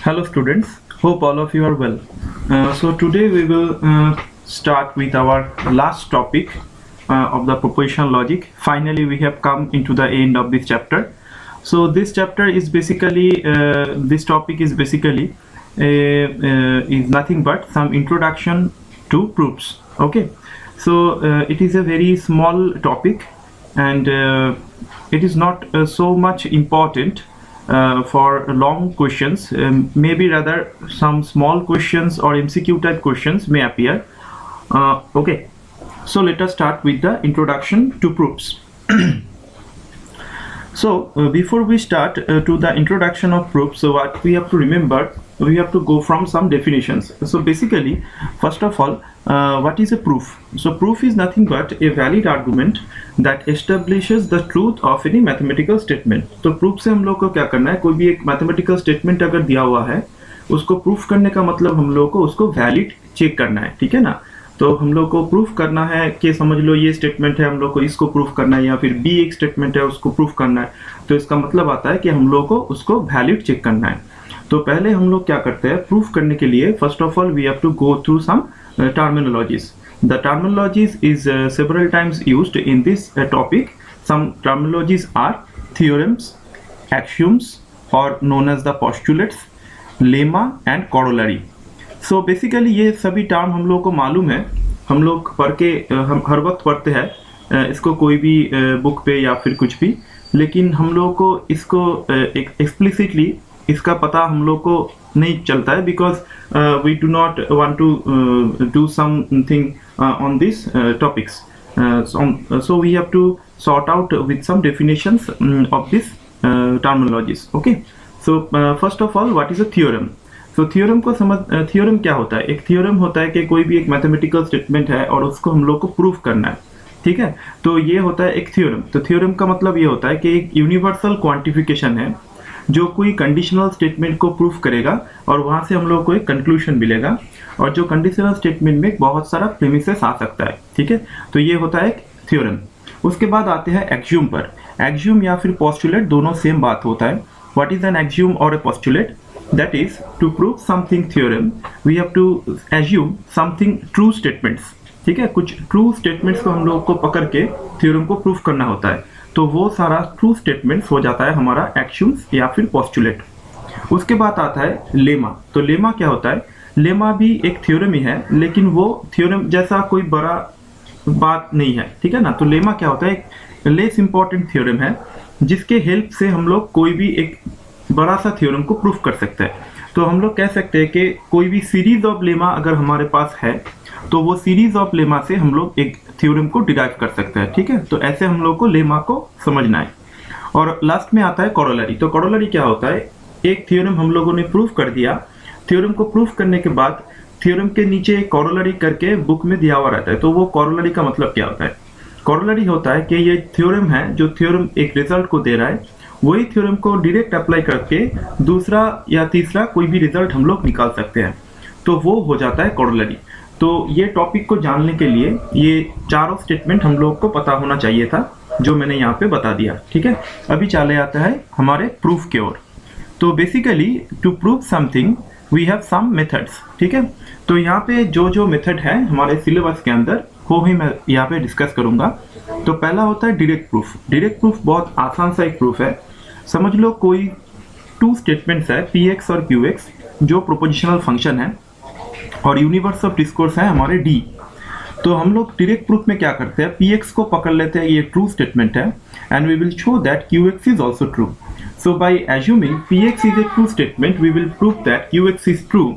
Hello students, hope all of you are well. So today we will start with our last topic of the propositional logic. Finally we have come into the end of this chapter. So this chapter is basically, this topic is basically is nothing but some introduction to proofs. Okay, so it is a very small topic and it is not so much important for long questions. Maybe rather some small questions or MCQ type questions may appear. Okay, so let us start with the introduction to proofs. So before we start to the introduction of proofs, so what we have to remember, we have to go from some definitions. So basically, first of all, what is a proof? So proof is nothing but a valid argument that establishes the truth of any mathematical statement. तो proof से हम लोग को क्या करना है, कोई भी एक mathematical statement अगर दिया हुआ है, उसको proof करने का मतलब हम लोग को उसको valid check करना है, ठीक है ना? तो हम लोग को प्रूफ करना है कि समझ लो ये स्टेटमेंट है, हम लोग को इसको प्रूफ करना है, या फिर बी एक स्टेटमेंट है उसको प्रूफ करना है. तो इसका मतलब आता है कि हम लोग को उसको वैलिड चेक करना है. तो पहले हम लोग क्या करते हैं, प्रूफ करने के लिए first of all we have to go through some terminologies. The terminologies is several times used in this topic. Some terminologies are theorems, axioms और known as the postulates, lemma and corollary. So basically ये सभी term हम लोग को मालूम है, हम लोग पढ़ के हम हर वक्त पढ़ते हैं इसको कोई भी बुक पे या फिर कुछ भी, लेकिन हम लोग को इसको एक्सप्लिसिटली इसका पता हम लोग को नहीं चलता है, because we do not want to do something on this topics. So we have to sort out with some definitions of this terminologies. Okay, so first of all what is a theorem. तो theorem को theorem क्या होता है? एक theorem होता है कि कोई भी एक मैथमेटिकल स्टेटमेंट है और उसको हम लोग को प्रूफ करना है, ठीक है. तो ये होता है एक थ्योरम. तो थ्योरम का मतलब ये होता है कि एक यूनिवर्सल क्वांटिफिकेशन है जो कोई कंडीशनल स्टेटमेंट को प्रूफ करेगा और वहां से हम लोग को एक कंक्लूजन मिलेगा, और जो कंडीशनल स्टेटमेंट में बहुत सारा प्रीमिसेस आ सकता है, ठीक है. तो ये होता है एक थ्योरम. उसके बाद आते हैं एक्सियोम पर. एक्सियोम या फिर पोस्टुलेट दोनों सेम बात होता है. व्हाट इज एन एक्सियोम और ए postulate? That is, to prove something theorem, we have to assume something true statements. ठीक है, कुछ true statements को हम लोग को पकड़ के theorem को proof करना होता है. तो वो सारा true statements हो जाता है हमारा axioms या फिर postulate. उसके बाद आता है लेमा. तो लेमा क्या होता है? लेमा भी एक theorem ही है, लेकिन वो theorem जैसा कोई बड़ा बात नहीं है, ठीक है ना. तो लेमा क्या होता है? एक less important theorem है जिसके हेल्प से हम लोग कोई भी एक बड़ा सा थ्योरम को प्रूफ कर सकते हैं. तो हम लोग कह सकते हैं कि कोई भी सीरीज ऑफ लेमा अगर हमारे पास है तो वो सीरीज ऑफ लेमा से हम लोग एक थ्योरम को डिराइव कर सकते हैं, ठीक है. तो ऐसे हम लोग को लेमा को समझना है. और लास्ट में आता है कोरोलरी. तो कोरोलरी क्या होता है? एक थ्योरम हम लोगों ने प्रूफ कर दिया, थ्योरम को प्रूफ करने के बाद थ्योरम के नीचे कोरोलरी करके बुक में दिया हुआ रहता है. तो वो कोरोलरी का मतलब क्या होता है? कोरोलरी होता है कि ये थ्योरम है, जो थ्योरम एक रिजल्ट को दे रहा है, वही थ्योरम को डायरेक्ट अप्लाई करके दूसरा या तीसरा कोई भी रिजल्ट हम लोग निकाल सकते हैं. तो वो हो जाता है कोरोलरी. तो ये टॉपिक को जानने के लिए ये चारों स्टेटमेंट हम लोग को पता होना चाहिए था, जो मैंने यहाँ पे बता दिया, ठीक है. अभी चले आता है हमारे प्रूफ के ओर. तो basically to prove something we have some methods, ठीक है. तो यहाँ पे जो जो मेथड है हमारे सिलेबस के अंदर वो ही मैं यहाँ पे डिस्कस करूंगा. तो पहला होता है डायरेक्ट प्रूफ. डायरेक्ट प्रूफ बहुत आसान सा एक प्रूफ है. समझ लो कोई टू स्टेटमेंट्स है px और qx जो प्रोपोजिशनल फंक्शन है और यूनिवर्स ऑफ डिस्कोर्स है हमारे d. तो हम लोग डायरेक्ट प्रूफ में क्या करते हैं, px को पकड़ लेते हैं, ये ट्रू स्टेटमेंट है, and we will show that qx is also true. So by assuming px is a true statement we will prove that qx is true.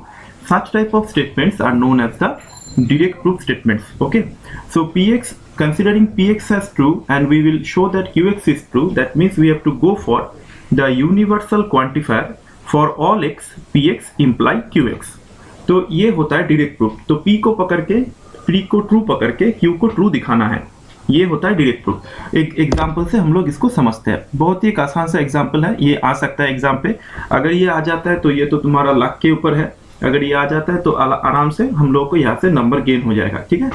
Such type of statements are known as the direct proof statements. Okay, so px, considering px as true and we will show that qx is true, that means we have to go for the universal quantifier for all x px imply qx. तो ये होता है direct proof. तो p को पकड़ के, p को true पकड़ के q को ट्रू दिखाना है, ये होता है डायरेक्ट प्रूफ. एक एग्जांपल से हम लोग इसको समझते हैं. बहुत ही एक आसान सा एग्जांपल है, ये आ सकता है एग्जाम पे. अगर ये आ जाता है तो ये तो तुम्हारा लक के ऊपर है, अगर ये आ जाता है तो आराम से हम लोग को यहाँ से नंबर गेन हो जाएगा, ठीक है.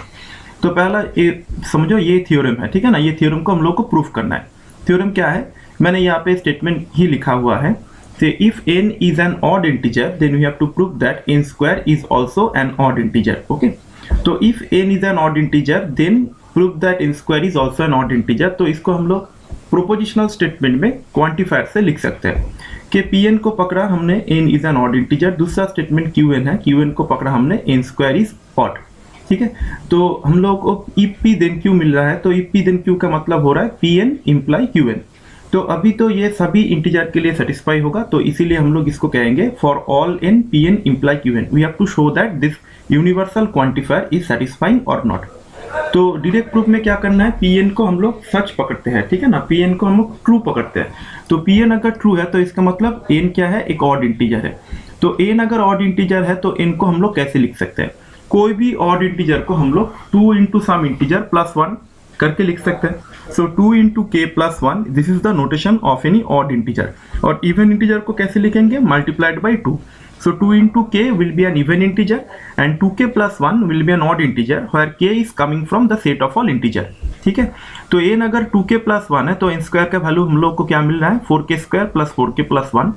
तो पहला ये समझो, ये थ्योरम है, ठीक है ना. ये थ्योरम को हम लोग को प्रूफ करना है. थ्योरम क्या है? मैंने यहाँ पे स्टेटमेंट ही लिखा हुआ है say if n is an odd integer then we have to prove that n square is also an odd integer. Okay, तो if n is an odd integer then prove that n square is also an odd integer. तो इसको हम लोग prepositional statement में quantifier से लिख सकते हैं कि pn को पकड़ा हमने n is an odd integer, दूसरा स्टेटमेंट qn है, qn को पकड़ा हमने n square is odd. ठीक है, तो हम लोग को if p then q मिल रहा है, तो if p then q का मतलब हो रहा है pn imply qn. तो अभी तो ये सभी इंटीजर के लिए सेटिस्फाई होगा, तो इसीलिए हम लोग इसको कहेंगे for all n pn imply qn we have to show that this universal quantifier is satisfying और नॉट. तो डायरेक्ट प्रूफ में क्या करना है, pn को हम लोग सच पकड़ते हैं, ठीक है ना, pn को हम लोग ट्रू पकड़ते हैं. तो pn अगर ट्रू है तो इसका मतलब n क्या है, एक ऑड इंटीजर है. तो n अगर ऑड इंटीजर है तो n को हम लोग कैसे लिख सकते हैं, कोई भी ऑड इंटीजर को हम लोग 2 इंटू सम इंटीजर प्लस 1 करके लिख सकते हैं. सो 2 इंटू के plus 1 this is the notation of any odd integer. और इवन इंटीजर को कैसे लिखेंगे, multiplied by 2. So 2 into k will be an even integer and 2k plus 1 will be an odd integer where k is coming from the set of all integer. ठीक है, तो n अगर 2k plus 1 है तो n square का value हम लोग को क्या मिल रहा है, 4k square plus 4k plus 1.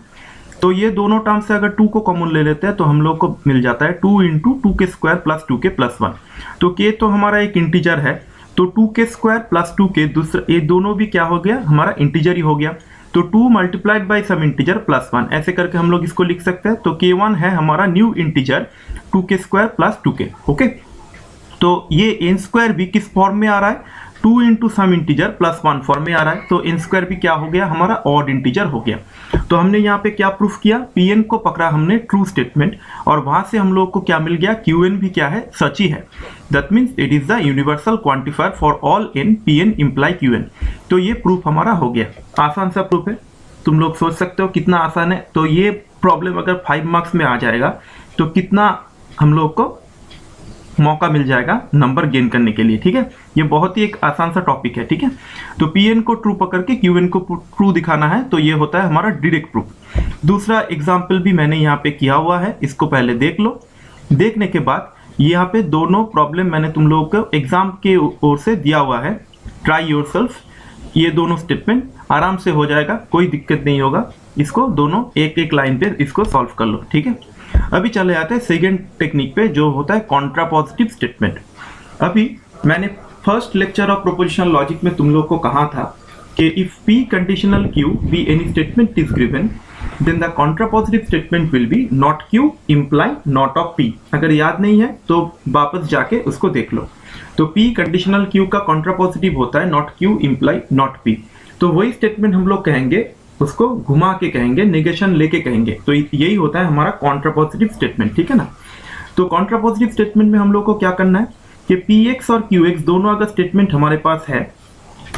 तो ये दोनों टर्म से अगर 2 को कॉमन ले लेते हैं तो हम लोग को मिल जाता है 2 into 2k square plus 2k plus 1. तो k तो हमारा एक इंटीजर है, तो 2k स्क्वायर प्लस 2k दूसरा ये दोनों भी क्या हो गया, हमारा इंटीजर ही हो गया. तो 2 multiplied by some integer plus 1 ऐसे करके हम लोग इसको लिख सकते हैं. तो k1 है हमारा new integer 2k square plus 2k. Okay, तो ये n स्क्वायर भी किस फॉर्म में आ रहा है, 2 into some integer plus 1 form में आ रहा है. तो n स्क्वायर भी क्या हो गया, हमारा ऑड इंटीजर हो गया. तो हमने यहाँ पे क्या प्रूफ किया, pn को पकड़ा हमने ट्रू स्टेटमेंट और वहां से हम लोग को क्या मिल गया, qn भी क्या है, सच ही है. That means it is the universal quantifier for all n pn imply qn. तो ये प्रूफ हमारा हो गया. आसान सा प्रूफ है, तुम लोग सोच सकते हो कितना आसान है. तो ये प्रॉब्लम अगर 5 मार्क्स में आ जाएगा तो कितना हम लोग को मौका मिल जाएगा नंबर गेन करने के लिए. ठीक है, ये बहुत ही एक आसान सा टॉपिक है. ठीक है, तो pn को ट्रू पकड़ के qn को ट्रू दिखाना है, तो ये होता है हमारा डायरेक्ट प्रूफ. दूसरा एग्जांपल भी मैंने यहाँ पे किया हुआ है, इसको पहले देख लो. देखने के बाद यहाँ पे दोनों प्रॉब्लम मैंने तुम लोगों को एग्जाम के ओर से दिया हुआ है. ट्राई योरसेल्फ, ये दोनों स्टेटमेंट आराम से हो जाएगा, कोई दिक्कत नहीं होगा. इसको दोनों एक एक लाइन पे इसको सॉल्व कर लो. ठीक है, अभी चले आते हैं सेकेंड टेक्निक पे जो होता है कॉन्ट्रापॉजिटिव स्टेटमेंट. अभी मैंने first lecture of prepositional logic में तुम लोग को कहा था कि if p conditional q be any statement is given then the contrapositive statement will be not q imply not of p. अगर याद नहीं है तो वापस जाके उसको देख लो. तो p कंडीशनल q का कॉन्ट्रापॉजिटिव होता है not q imply not p. तो वही स्टेटमेंट हम लोग कहेंगे, उसको घुमा के कहेंगे, नेगेशन लेके कहेंगे. तो यही होता है हमारा कॉन्ट्रापॉजिटिव स्टेटमेंट. ठीक है ना, तो कॉन्ट्रापॉजिटिव स्टेटमेंट में हम लोग को क्या करना है कि px और qx दोनों अगर स्टेटमेंट हमारे पास है,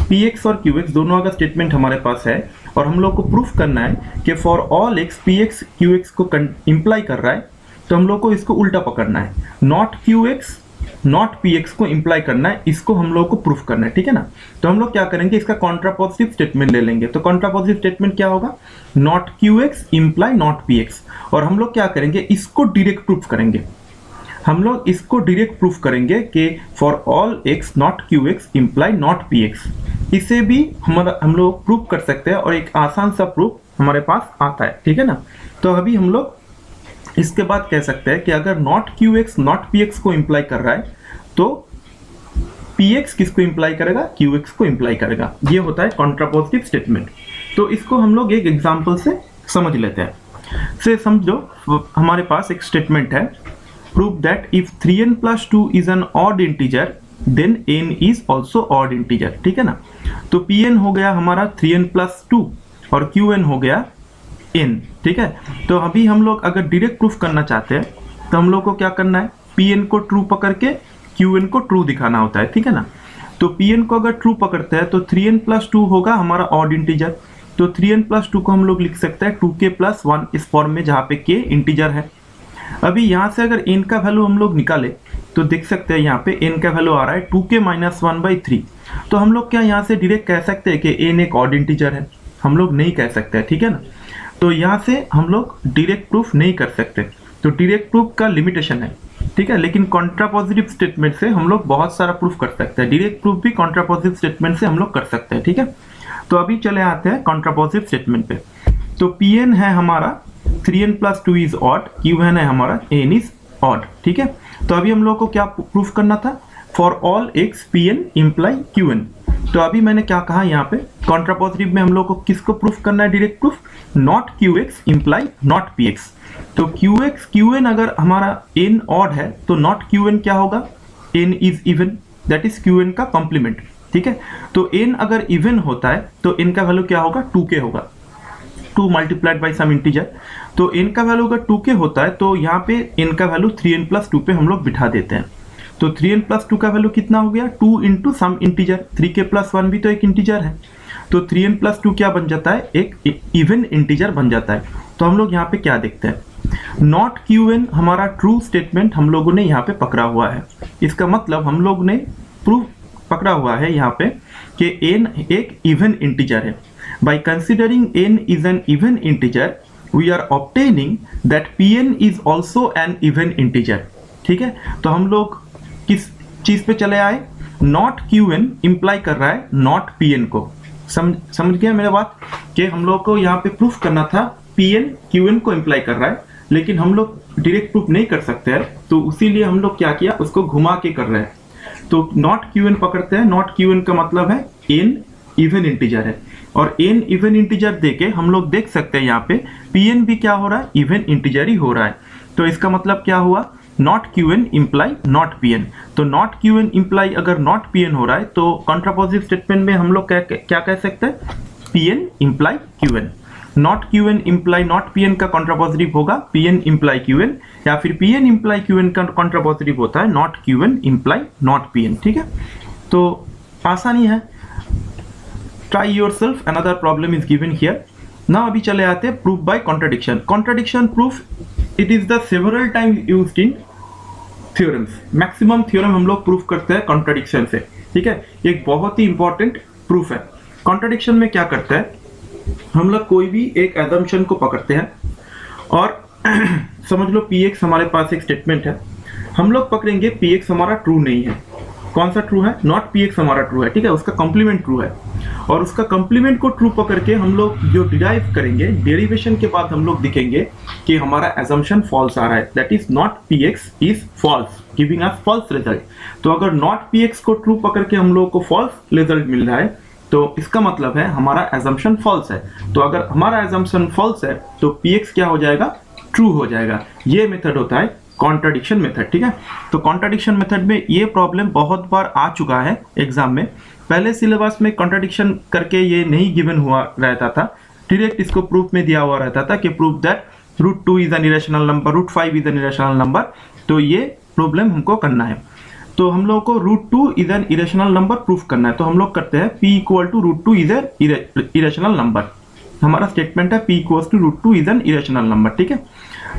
px और qx दोनों अगर स्टेटमेंट हमारे पास है और हम लोग को प्रूफ करना है कि for all x px qx को इंप्लाई कर रहा है, तो हम लोग को इसको उल्टा पकड़ना है. नॉट qx नॉट px को इंप्लाई करना है, इसको हम लोग को प्रूफ करना है. ठीक है ना, तो हम लोग क्या करेंगे, इसका कॉन्ट्रापॉजिटिव स्टेटमेंट ले लेंगे. तो कॉन्ट्रापॉजिटिव स्टेटमेंट क्या होगा, not qx imply not px. और हम लोग क्या करेंगे, इसको डायरेक्ट प्रूफ करेंगे. हम लोग इसको डायरेक्ट प्रूफ करेंगे कि for all x not qx imply not px. इसे भी हम लोग प्रूफ कर सकते हैं और एक आसान सा प्रूफ हमारे पास आता है. ठीक है ना, तो अभी हम लोग इसके बाद कह सकते हैं कि अगर नॉट qx नॉट px को इंप्लाई कर रहा है तो px किसको इंप्लाई करेगा, qx को इंप्लाई करेगा. ये होता है कॉन्ट्रापॉजिटिव स्टेटमेंट. तो इसको हम लोग एक एग्जांपल से समझ लेते हैं. से समझो, हमारे पास एक स्टेटमेंट है, prove that if 3n plus 2 is an odd integer then n is also odd integer. ठीक है ना, तो pn हो गया हमारा 3n plus 2 और qn हो गया n. ठीक है, तो अभी हम लोग अगर डायरेक्ट प्रूफ करना चाहते हैं तो हम लोग को क्या करना है, pn को ट्रू पकड़ के qn को ट्रू दिखाना होता है. ठीक है ना, तो pn को अगर ट्रू पकड़ते हैं तो 3n plus 2 होगा हमारा ऑड इंटीजर. तो 3n plus 2 को हम लोग लिख सकते हैं 2k plus 1 इस फॉर्म में जहाँ पे k इंटीजर है. अभी यहाँ से अगर n का वैल्यू हम लोग निकाले तो देख सकते हैं यहाँ पे n का वैल्यू आ रहा है 2k minus 1/3. तो हम लोग क्या यहाँ से डायरेक्ट कह सकते हैं कि n एक ऑड इंटीजर है, हम लोग नहीं कह सकते हैं. ठीक है ना, तो यहाँ से हम लोग डायरेक्ट प्रूफ नहीं कर सकते. तो डायरेक्ट प्रूफ का लिमिटेशन है. ठीक है, लेकिन कॉन्ट्रापॉजिटिव स्टेटमेंट से हम लोग बहुत सारा प्रूफ कर सकते हैं. डायरेक्ट प्रूफ भी कॉन्ट्रापॉजिटिव स्टेटमेंट से हम लोग कर सकते हैं. ठीक है, तो अभी चले आते हैं कॉन्ट्रापॉजिटिव स्टेटमेंट पे. तो Pn है हमारा 3n + 2 इज ऑड, Qn है हमारा n इज ऑड, ठीक है। तो अभी हम लोग को क्या प्रूफ करना था, for all x Pn imply Qn। तो अभी मैंने क्या कहा यहाँ पे, कॉन्ट्रापोजिटिव में हम लोग को किसको प्रूफ करना है, direct proof, not Qx imply not Px। तो Qx Qn अगर हमारा n ऑड है तो नॉट Qn क्या होगा, n is even, that is Qn का कॉम्प्लीमेंट, ठीक है। तो n अगर इवन होता है तो n का वैल्यू क्या होगा, 2k होगा, 2 मल्टीप्लाइड बाई सम इंटीजर। तो n का वैल्यू अगर 2k होता है तो यहाँ पे n का वैल्यू 3n + 2 पे हम लोग बिठा देते हैं। तो 3n + 2 का वैल्यू कितना हो गया, 2 इंटू सम इंटीजर, 3k + 1 भी तो एक इंटीजर है। तो 3n + 2 क्या बन जाता है, एक इवन इंटीजर बन जाता है। तो हम लोग यहाँ पे क्या देखते हैं, नॉट Qn हमारा ट्रू स्टेटमेंट हम लोगों ने यहाँ पे पकड़ा हुआ है। इसका मतलब हम लोग ने प्रूफ पकड़ा हुआ है यहाँ पे कि n एक इवन इंटीजर है। By considering n is an even integer we are obtaining that Pn is also an even integer, ठीक है। तो हम लोग किस चीज पे चले आए, नॉट Qn इंप्लाई कर रहा है नॉट Pn को। समझ गया मेरा बात, कि हम लोग को यहाँ पे प्रूफ करना था Pn Qn को इंप्लाई कर रहा है, लेकिन हम लोग डायरेक्ट प्रूफ नहीं कर सकते हैं, तो इसीलिए हम लोग क्या किया, उसको घुमा के कर रहे हैं। तो नॉट Qn पकड़ते हैं, नॉट Qn का मतलब है n इवन इंटीजर है, और n इवन इंटीजर देके हम लोग देख सकते हैं यहाँ पे Pn भी क्या हो रहा है, इवन इंटीजर ही हो रहा है। तो इसका मतलब क्या हुआ, not Qn imply not Pn। तो नॉट Qn इम्प्लाई अगर नॉट Pn हो रहा है तो कॉन्ट्रापोजिटिव स्टेटमेंट में हम लोग क्या कह सकते हैं, Pn imply Qn। Not Qn imply not Pn का कॉन्ट्रापोजिटिव होगा Pn इम्प्लाई Qn, या फिर Pn इम्प्लाई Qn का कॉन्ट्रापोजिटिव होता है not Qn imply not Pn, ठीक है। तो आसानी है, try yourself, another problem is given here. ना अभी चले आते हैं proof by contradiction. Contradiction proof, it is the several time used in theorems. Maximum theorem हम लोग प्रूफ करते हैं कॉन्ट्रडिक्शन से, ठीक है। एक बहुत ही इंपॉर्टेंट प्रूफ है। कॉन्ट्रडिक्शन में क्या करते हैं, हम लोग कोई भी एक एजम्पशन को पकड़ते हैं और समझ लो Px हमारे पास एक स्टेटमेंट है, हम लोग पकड़ेंगे Px हमारा ट्रू नहीं है। कौन सा ट्रू है, नॉट Px हमारा ट्रू है, ठीक है, उसका कॉम्प्लीमेंट ट्रू है, और उसका कॉम्प्लीमेंट को ट्रू पकड़ के हम लोग जो डिराइव करेंगे, डेरिवेशन के बाद हम लोग दिखेंगे कि हमारा एजम्पशन फॉल्स आ रहा है, that is not Px is false, giving us false result. तो अगर नॉट Px को ट्रू पकड़ के हम लोग को फॉल्स रिजल्ट मिल रहा है तो इसका मतलब है हमारा एजम्पशन फॉल्स है। तो अगर हमारा एजम्पशन फॉल्स है तो Px क्या हो जाएगा, ट्रू हो जाएगा। ये मेथड होता है कॉन्ट्रडिक्शन मेथड, ठीक है। तो कॉन्ट्रडिक्शन मेथड में ये प्रॉब्लम बहुत बार आ चुका है एग्जाम में। पहले सिलेबस में कॉन्ट्रडिक्शन करके ये नहीं गिवन हुआ रहता था, डायरेक्ट इसको प्रूफ में दिया हुआ रहता था कि proof that √2 is an irrational number, √5 is an irrational number. तो ये प्रॉब्लम हमको करना है। तो हम लोग को √2 is an irrational number proof करना है। तो हम लोग करते हैं P = √2 is an irrational number. हमारा स्टेटमेंट है P = √2 is an irrational number, ठीक है।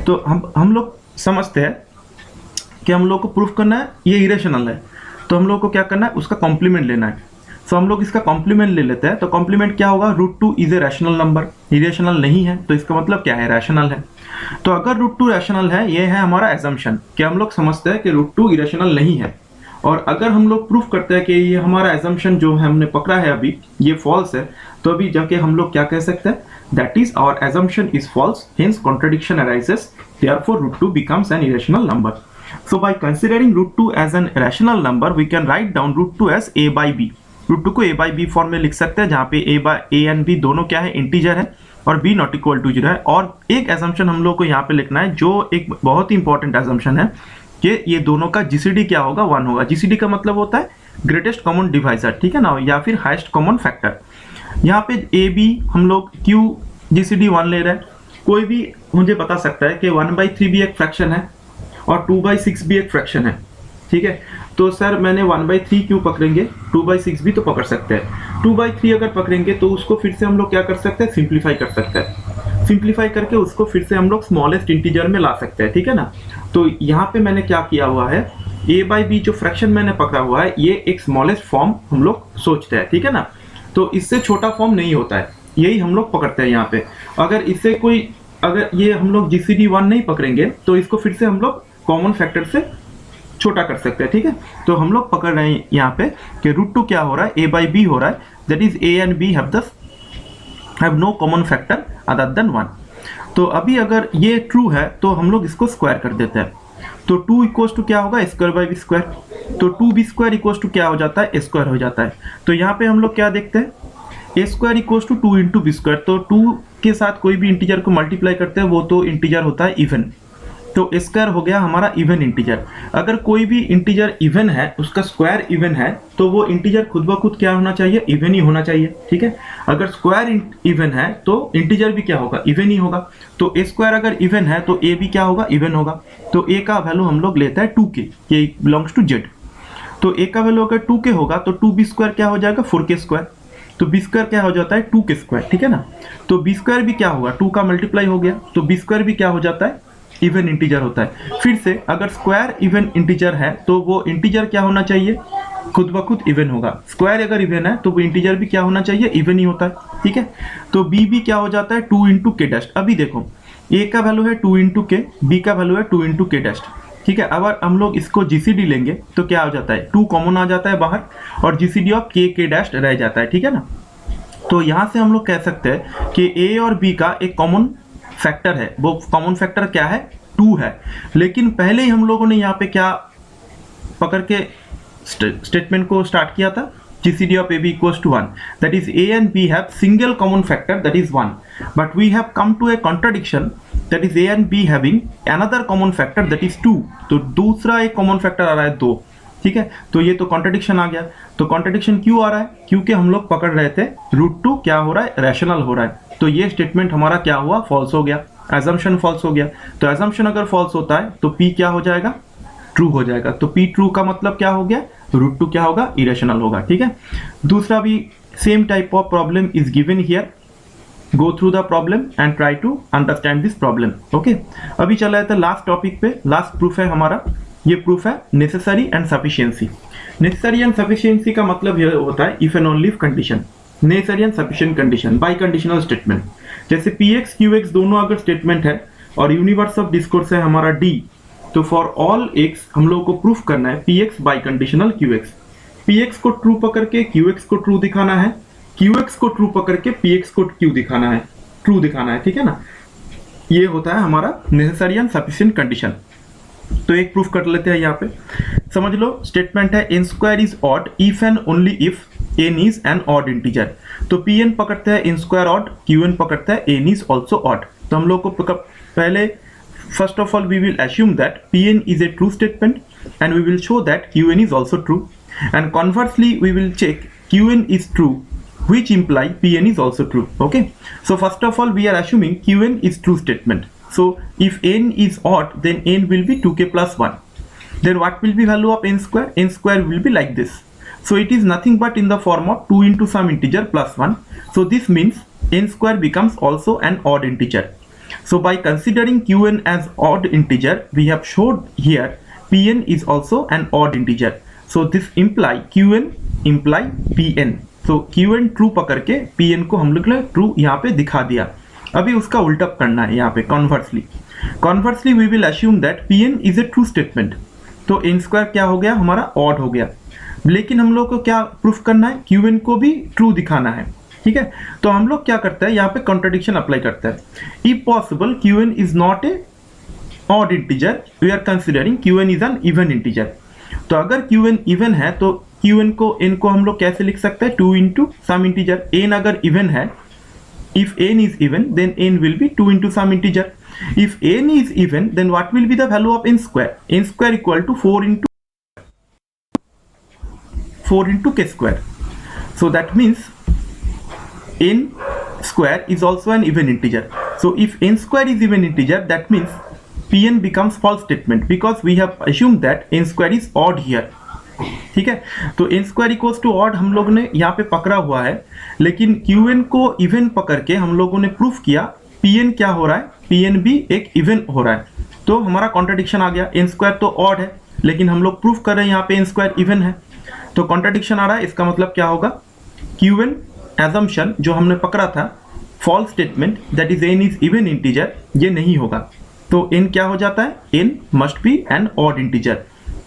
तो हम लोग समझते हैं कि हम लोग को प्रूफ करना है ये इरेशनल है, तो हम लोग को क्या करना है, उसका कॉम्प्लीमेंट लेना है। तो हम लोग इसका कॉम्प्लीमेंट ले लेते हैं। तो कॉम्प्लीमेंट क्या होगा, √2 is a rational number, irrational नहीं है, तो इसका मतलब क्या है, रैशनल है। तो अगर √2 रैशनल है, ये है हमारा एजम्पशन कि हम लोग समझते हैं कि √2 इरेशनल नहीं है। और अगर हम लोग प्रूफ करते हैं कि ये हमारा एजम्पशन जो है हमने पकड़ा है अभी ये फॉल्स है, तो अभी जाके हम लोग क्या कह सकते हैं, that is our assumption is false, hence contradiction arises, therefore √2 becomes an irrational number. So by considering √2 as an irrational number, we can write down √2 as a by b. √2 को a by b फॉर्म में लिख सकते हैं, जहाँ पे a and b दोनों क्या है, इंटीजर है, और b not equal to 0 है। और एक एजम्पशन हम लोग को यहाँ पे लिखना है जो एक बहुत ही इंपॉर्टेंट एजम्पशन है कि ये दोनों का जीसीडी क्या होगा, 1 होगा। जीसीडी का मतलब होता है ग्रेटेस्ट कॉमन डिवाइजर, ठीक है ना, या फिर हाईएस्ट कॉमन फैक्टर। यहाँ पे ए बी हम लोग क्यों जीसीडी 1 ले रहे हैं, कोई भी मुझे बता सकता है कि 1/3 भी एक फ्रैक्शन है और 2/6 भी एक फ्रैक्शन है, ठीक है। तो सर मैंने 1/3 क्यों पकड़ेंगे, 2/6 भी तो पकड़ सकते हैं। 2/3 अगर पकड़ेंगे तो उसको फिर से हम लोग क्या कर सकते हैं, सिंप्लीफाई कर सकते हैं। सिंप्लीफाई करके उसको फिर से हम लोग स्मॉलेस्ट इंटीजर में ला सकते हैं, ठीक है ना। तो यहाँ पे मैंने क्या किया हुआ है, a/b जो फ्रैक्शन मैंने पकड़ा हुआ है ये एक स्मॉलेस्ट फॉर्म हम लोग सोचते हैं, ठीक है ना। तो इससे छोटा फॉर्म नहीं होता है, यही हम लोग पकड़ते हैं यहाँ पे। अगर इससे कोई, अगर ये हम लोग जीसीडी 1 नहीं पकड़ेंगे तो इसको फिर से हम लोग कॉमन फैक्टर से छोटा कर सकते हैं, ठीक है। तो हम लोग पकड़ रहे हैं यहाँ पे कि √2 क्या हो रहा है, a/b हो रहा है, that is a and b have no common factor other than 1। तो अभी अगर ये ट्रू है तो हम लोग इसको स्क्वायर कर देते हैं, तो 2 इक्वल्स टू क्या होगा, स्क्वायर बाई बी स्क्वायर, तो 2b स्क्वायर इक्वल्स टू क्या हो जाता है, स्क्वायर हो जाता है। तो यहाँ पे हम लोग क्या देखते हैं, a square equals to 2 into b square, तो 2 के साथ कोई भी इंटीजर को मल्टीप्लाई करते हैं वो तो इंटीजर होता है इवन, तो स्क्वायर हो गया हमारा इवन इंटीजर। अगर कोई भी इंटीजर इवन है, उसका स्क्वायर इवन है, तो वो इंटीजर खुद ब खुद क्या होना चाहिए, इवन ही होना चाहिए, ठीक है। अगर स्क्वायर इवन है तो इंटीजर भी क्या होगा, इवन ही होगा। तो ए स्क्वायर अगर इवन है तो ए भी क्या होगा, इवन होगा। तो ए का वैल्यू हम लोग लेते हैं 2k, ये बिलोंग्स टू जेड। तो ए का वैल्यू अगर 2k होगा तो 2b स्क्वायर क्या हो जाएगा, 4k स्क्वायर। तो b स्क्वायर क्या हो जाता है, 2k स्क्वायर, ठीक है ना। तो b स्क्वायर भी क्या होगा, 2 का मल्टीप्लाई हो गया, तो b स्क्वायर भी क्या हो जाता है, इवन इंटीजर होता है। फिर से अगर स्क्वायर इवन इंटीजर है तो वो इंटीजर क्या होना चाहिए, खुद ब खुद इवन होगा। स्क्वायर अगर इवन है तो वो इंटीजर भी क्या होना चाहिए, इवन ही होता है, ठीक है। तो b भी क्या हो जाता है, 2 इंटू के डैश। अभी देखो a का वैल्यू है 2 इंटू के, बी का वैल्यू है 2 इंटू के डैश, ठीक है। अब हम लोग इसको जीसीडी लेंगे तो क्या हो जाता है, 2 कॉमन आ जाता है बाहर और जीसीडी ऑफ के डैश रह जाता है, ठीक है ना। तो यहाँ से हम लोग कह सकते हैं कि a और b का एक कॉमन फैक्टर है, वो कॉमन फैक्टर क्या है, 2 है। लेकिन पहले ही हम लोगों ने यहाँ पे क्या पकड़ के स्टेटमेंट को स्टार्ट किया था, GCD of AB equals to 1, that is A and B have single common factor that is 1, but we have come to a contradiction that is A and B having another common factor that is 2, तो दूसरा एक common factor आ रहा है 2, ठीक है। तो ये तो कॉन्ट्रडिक्शन आ गया। तो कॉन्ट्रडिक्शन क्यों आ रहा है, क्योंकि हम लोग पकड़ रहे थे √2 क्या हो रहा है, रैशनल हो रहा है। तो ये स्टेटमेंट हमारा क्या हुआ, फॉल्स हो गया, एजम्पशन फॉल्स हो गया। तो एजम्पशन अगर फॉल्स होता है तो P क्या हो जाएगा, ट्रू हो जाएगा। तो P ट्रू का मतलब क्या हो गया, √2 क्या होगा, इरेशनल होगा, ठीक है। दूसरा भी same type of problem is given here, go through the problem and try to understand this problem, okay. अभी चला जाता है लास्ट टॉपिक पे। लास्ट प्रूफ है हमारा, ये प्रूफ है necessary and sufficiency. Necessary and sufficiency का मतलब ये होता है if and only if condition, necessary and sufficient condition by conditional statement. जैसे px qx दोनों अगर स्टेटमेंट है और यूनिवर्स ऑफ डिस्कोर्स है हमारा d, तो फॉर ऑल x हम लोगों को प्रूफ करना है px bye conditional qx। px को ट्रू पकड़ के qx को ट्रू दिखाना है, qx को ट्रू पकड़ के px को ट्रू दिखाना है, ठीक है ना। ये होता है हमारा नेसेसरी एंड सफिशिएंट कंडीशन। तो एक प्रूफ कर लेते हैं यहाँ पे, समझ लो स्टेटमेंट है n square is odd if and only if n is N odd integer. तो pn पकड़ते हैं n स्क्वायर ऑड, qn पकड़ता है n इज ऑल्सो ऑड। तो हम लोग को पहले first of all we will assume that Pn is a true statement and we will show that Qn is also true, and conversely we will check Qn is true which imply Pn is also true, okay. So first of all we are assuming Qn is true statement. So if n is odd then n will be 2k plus 1, then what will be value of n square, n square will be like this. So it is nothing but in the form of 2 into some integer plus 1. So this means n square becomes also an odd integer. So by considering Qn as odd integer, we have showed here Pn is also an odd integer. So this imply Qn imply Pn. So Qn true पकड़ के Pn को हम लोग ने true यहाँ पे दिखा दिया। अभी उसका उल्टा करना है यहाँ पे conversely. Conversely we will assume that Pn is a true statement. तो n square क्या हो गया हमारा, odd हो गया। लेकिन हम लोग को क्या प्रूफ करना है, Qn को भी ट्रू दिखाना है, ठीक है। तो हम लोग क्या करते हैं, यहाँ पे कॉन्ट्रडिक्शन अप्लाई करते हैं। If possible Qn is not a odd integer, we are considering Qn is an even integer. तो अगर Qn इवन है तो Qn को n को हम लोग कैसे लिख सकते हैं, 2 इंटू सम इंटीजर। n अगर इवन है, if n is even then n will be 2 into some integer. If n is even then what will be the value of n square, n square equal to 4 into k square. So that means n square is also an even integer. So if n square is even integer, that means Pn becomes false statement because we have assumed that n square is odd here, ठीक है। तो n square equals to odd हम लोग ने यहाँ पे पकड़ा हुआ है, लेकिन Qn को even पकड़ के हम लोगों ने प्रूफ किया Pn क्या हो रहा है, Pn भी एक even हो रहा है। तो हमारा कॉन्ट्रडिक्शन आ गया, n square तो odd है लेकिन हम लोग प्रूफ कर रहे हैं यहाँ पे n square even है, तो कॉन्ट्रडिक्शन आ रहा है। इसका मतलब क्या होगा, Qn assumption जो हमने पकड़ा था false statement that is n is even integer, ये नहीं होगा। तो n क्या हो जाता है, n must be an odd integer।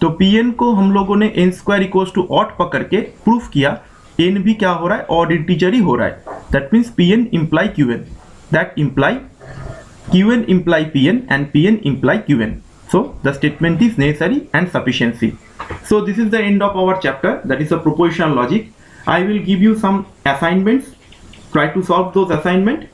तो Pn को हम लोगों ने n square equals to odd पकड़ के प्रूफ किया n भी क्या हो रहा है, odd integer ही हो रहा है। that means Pn imply Qn। that imply Qn imply Pn and Pn imply Qn. So the statement is necessary and sufficiency. So this is the end of our chapter, that is a propositional logic. I will give you some assignments. Try to solve those assignments